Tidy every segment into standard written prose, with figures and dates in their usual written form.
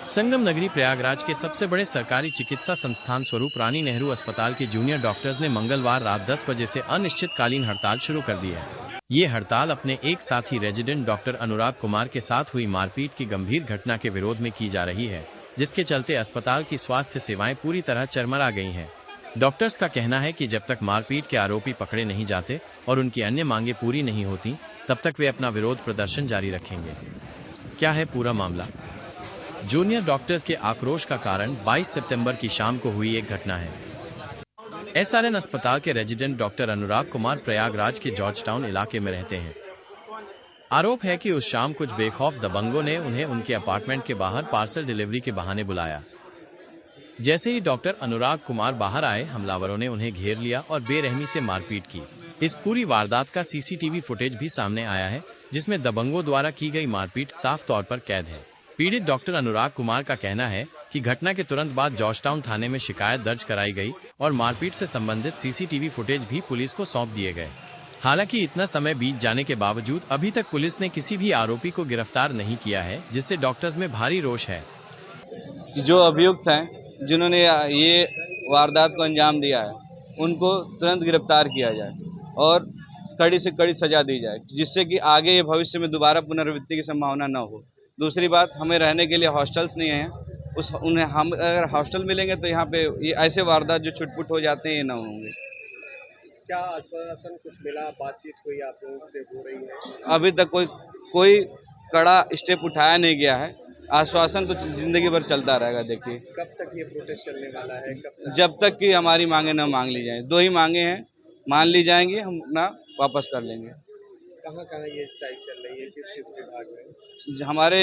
संगम नगरी प्रयागराज के सबसे बड़े सरकारी चिकित्सा संस्थान स्वरूप रानी नेहरू अस्पताल के जूनियर डॉक्टर्स ने मंगलवार रात 10 बजे से अनिश्चितकालीन हड़ताल शुरू कर दी है। ये हड़ताल अपने एक साथी रेजिडेंट डॉक्टर अनुराग कुमार के साथ हुई मारपीट की गंभीर घटना के विरोध में की जा रही है, जिसके चलते अस्पताल की स्वास्थ्य सेवाएं पूरी तरह चरमरा गई हैं। डॉक्टर्स का कहना है कि जब तक मारपीट के आरोपी पकड़े नहीं जाते और उनकी अन्य मांगे पूरी नहीं होती, तब तक वे अपना विरोध प्रदर्शन जारी रखेंगे। क्या है पूरा मामला? जूनियर डॉक्टर्स के आक्रोश का कारण 22 सितंबर की शाम को हुई एक घटना है। एसआरएन अस्पताल के रेजिडेंट डॉक्टर अनुराग कुमार प्रयागराज के जॉर्ज टाउन इलाके में रहते हैं। आरोप है कि उस शाम कुछ बेखौफ दबंगों ने उन्हें उनके अपार्टमेंट के बाहर पार्सल डिलीवरी के बहाने बुलाया। जैसे ही डॉक्टर अनुराग कुमार बाहर आए, हमलावरों ने उन्हें घेर लिया और बेरहमी से मारपीट की। इस पूरी वारदात का सीसीटीवी फुटेज भी सामने आया है, जिसमें दबंगों द्वारा की गई मारपीट साफ तौर पर कैद है। पीड़ित डॉक्टर अनुराग कुमार का कहना है कि घटना के तुरंत बाद जॉर्ज टाउन थाने में शिकायत दर्ज कराई गई और मारपीट से संबंधित सीसीटीवी फुटेज भी पुलिस को सौंप दिए गए। हालांकि इतना समय बीत जाने के बावजूद अभी तक पुलिस ने किसी भी आरोपी को गिरफ्तार नहीं किया है, जिससे डॉक्टर्स में भारी रोष है। जो अभियुक्त हैं, जिन्होंने ये वारदात को अंजाम दिया है, उनको तुरंत गिरफ्तार किया जाए और कड़ी से कड़ी सजा दी जाए, जिससे कि आगे ये भविष्य में दोबारा पुनरावृत्ति की संभावना न हो। दूसरी बात, हमें रहने के लिए हॉस्टल्स नहीं हैं। हम अगर हॉस्टल मिलेंगे तो यहाँ पे ये ऐसे वारदात जो छुटपुट हो जाते हैं, ये ना होंगे। क्या आश्वासन कुछ मिला, बातचीत हुई आप लोगों से हो रही है? अभी तक कोई कड़ा स्टेप उठाया नहीं गया है। आश्वासन तो जिंदगी भर चलता रहेगा। देखिए, कब तक ये प्रोटेस्ट चलने वाला है? कब तक? जब तक कि हमारी मांगे न मांग ली जाए। 2 ही मांगे हैं, मान ली जाएंगी, हम अपना वापस कर लेंगे। कहाँ ये स्ट्राइक चल रही है? किस किस विभाग में? हमारे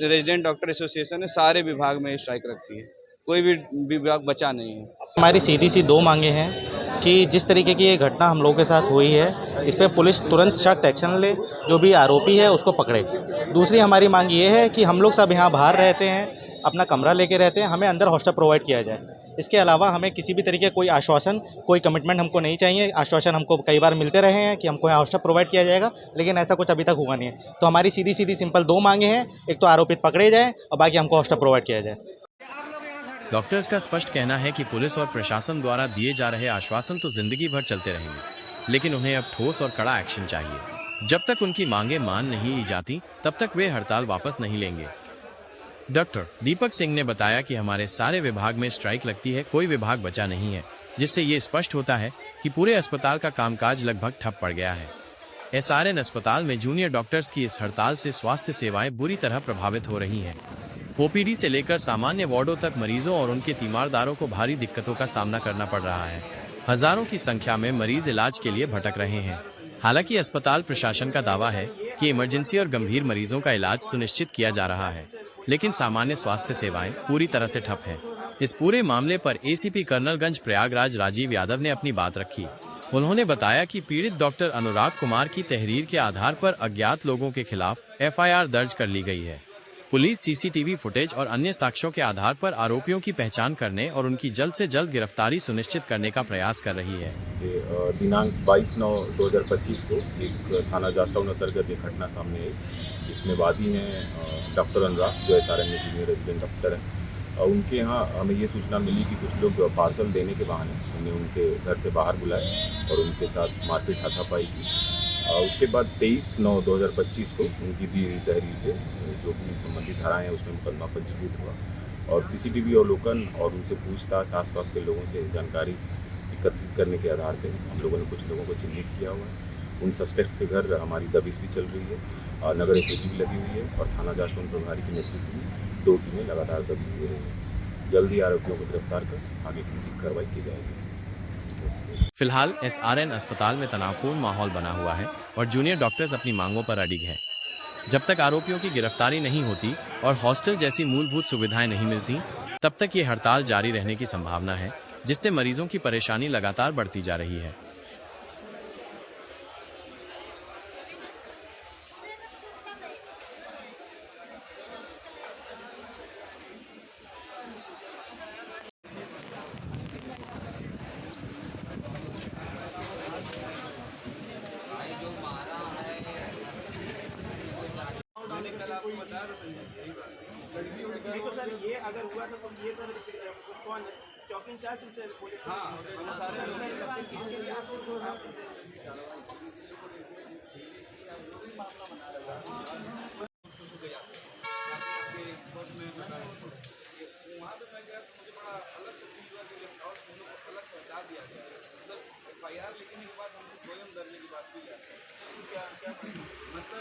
रेजिडेंट डॉक्टर एसोसिएशन ने सारे विभाग में स्ट्राइक रखी है, कोई भी विभाग बचा नहीं है। हमारी सीधी सी 2 मांगे हैं कि जिस तरीके की ये घटना हम लोगों के साथ हुई है, इस पर पुलिस तुरंत सख्त एक्शन ले, जो भी आरोपी है उसको पकड़े। दूसरी हमारी मांग ये है कि हम लोग सब यहाँ बाहर रहते हैं, अपना कमरा लेके रहते हैं, हमें अंदर हॉस्टल प्रोवाइड किया जाए। इसके अलावा हमें किसी भी तरीके कोई आश्वासन, कोई कमिटमेंट हमको नहीं चाहिए। आश्वासन हमको कई बार मिलते रहे हैं कि हमको यहाँ हॉस्टल प्रोवाइड किया जाएगा, लेकिन ऐसा कुछ अभी तक हुआ नहीं है। तो हमारी सीधी सीधी सिंपल 2 मांगे हैं, एक तो आरोपित पकड़े जाएँ और बाकी हमको हॉस्टल प्रोवाइड किया जाए। डॉक्टर्स का स्पष्ट कहना है कि पुलिस और प्रशासन द्वारा दिए जा रहे आश्वासन तो जिंदगी भर चलते रहेंगे, लेकिन उन्हें अब ठोस और कड़ा एक्शन चाहिए। जब तक उनकी मांगे मान नहीं ली जाती, तब तक वे हड़ताल वापस नहीं लेंगे। डॉक्टर दीपक सिंह ने बताया कि हमारे सारे विभाग में स्ट्राइक लगती है, कोई विभाग बचा नहीं है, जिससे ये स्पष्ट होता है कि पूरे अस्पताल का कामकाज लगभग ठप पड़ गया है। एसआरएन अस्पताल में जूनियर डॉक्टर्स की इस हड़ताल से स्वास्थ्य सेवाएं बुरी तरह प्रभावित हो रही हैं। ओपीडी से लेकर सामान्य वार्डों तक मरीजों और उनके तीमारदारों को भारी दिक्कतों का सामना करना पड़ रहा है। हजारों की संख्या में मरीज इलाज के लिए भटक रहे हैं। हालांकि अस्पताल प्रशासन का दावा है कि इमरजेंसी और गंभीर मरीजों का इलाज सुनिश्चित किया जा रहा है, लेकिन सामान्य स्वास्थ्य सेवाएं पूरी तरह से ठप हैं। इस पूरे मामले पर एसीपी कर्नलगंज प्रयागराज राजीव यादव ने अपनी बात रखी। उन्होंने बताया कि पीड़ित डॉक्टर अनुराग कुमार की तहरीर के आधार पर अज्ञात लोगों के खिलाफ एफआईआर दर्ज कर ली गई है। पुलिस सीसीटीवी फुटेज और अन्य साक्ष्यों के आधार पर आरोपियों की पहचान करने और उनकी जल्द से जल्द गिरफ्तारी सुनिश्चित करने का प्रयास कर रही है। दिनांक 22/9/2025 को एक थाना जॉर्ज टाउन अंतर्गत एक घटना सामने आई, जिसमें वादी हैं डॉक्टर अनुराग, जो एसआरएन में जूनियर रेजिडेंट डॉक्टर हैं। उनके यहाँ हमें ये सूचना मिली कि कुछ लोग पार्सल देने के बहाने उन्हें उनके घर से बाहर बुलाए और उनके साथ मारपीट हाथापाई की। उसके बाद 23/9/2025 को उनकी दी हुई तहरीर पे जो भी संबंधित धाराएं हैं उसमें मुकदमा पंजीकृत हुआ और सीसीटीवी अवलोकन और उनसे पूछताछ आसपास के लोगों से जानकारी एकत्रित करने के आधार पे हम लोगों ने कुछ लोगों को चिन्हित किया हुआ है। उन सस्पेक्ट के घर हमारी दबिश भी चल रही है और नगर एसओजी भी लगी हुई है और थाना जॉर्ज टाउन प्रभारी के नेतृत्व में 2 टीमें लगातार दबी हुई हैं। जल्द ही आरोपियों को गिरफ्तार कर आगे की कार्रवाई की जाएगी। फिलहाल एसआरएन अस्पताल में तनावपूर्ण माहौल बना हुआ है और जूनियर डॉक्टर्स अपनी मांगों पर अडिग हैं। जब तक आरोपियों की गिरफ्तारी नहीं होती और हॉस्टल जैसी मूलभूत सुविधाएं नहीं मिलती, तब तक ये हड़ताल जारी रहने की संभावना है, जिससे मरीजों की परेशानी लगातार बढ़ती जा रही है। कल आपको बताया तो संजय, यही बात है। नहीं तो सर ये अगर हुआ तो ये सर कौन चौकी इंचार्ज तुमसे पुलिस हाँ, हम सारे वहाँ पे मैं गया तो मुझे बड़ा अलग से फील हुआ कि और हम लोग को अलग से हटा दिया गया मतलब FIR लिखने के बाद हमसे स्वयं डरने की बात की जाती है क्या क्या मतलब